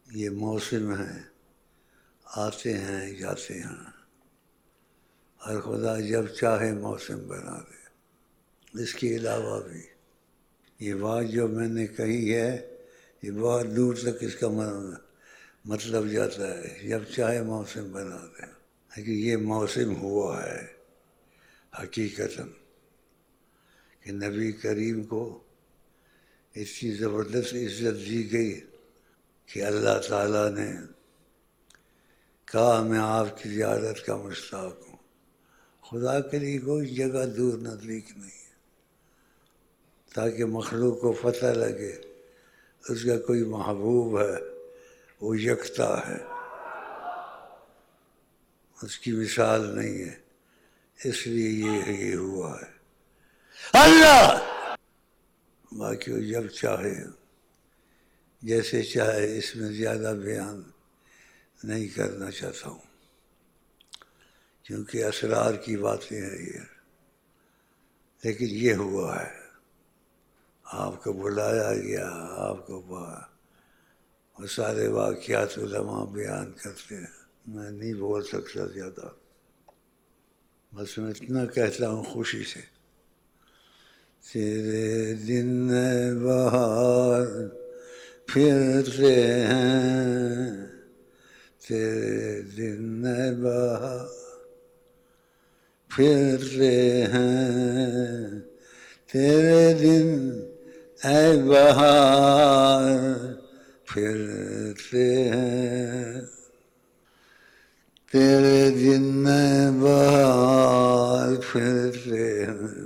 یہ موسم ہیں، آتے ہیں جاتے ہیں، اور خدا جب چاہے موسم بنا دے۔ اس کے علاوہ بھی یہ بات جو میں نے کہی ہے، یہ بہت دور تک اس کا مطلب جاتا ہے، جب چاہے موسم بنا دے۔ کہ یہ موسم ہوا ہے حقیقتاً کہ نبی کریم کو اتنی زبردست عزت دی گئی کہ اللہ تعالیٰ نے کہا میں آپ کی زیارت کا مشتاق ہوں۔ خدا کے لیے کوئی جگہ دور نزدیک نہیں ہے، تاکہ مخلوق کو پتہ لگے اس کا کوئی محبوب ہے، وہ یکتا ہے، اس کی مثال نہیں ہے، اس لیے یہ ہوا ہے اللہ۔ باقی وہ جب چاہے، جیسے چاہے، اس میں زیادہ بیان نہیں کرنا چاہتا ہوں، کیونکہ اسرار کی باتیں ہیں یہ، لیکن یہ ہوا ہے، آپ کو بلایا گیا، آپ کو وہ سارے واقعات علماء بیان کرتے ہیں، میں نہیں بول سکتا زیادہ، بس میں اتنا کہتا ہوں خوشی سے، تیرے دن بہار پھرتے ہیں، تیرے دن بہار پھرتے ہیں، تیرے دن اے بہار پھرتے ہیں، تیرے دن بہار پھرتے ہیں۔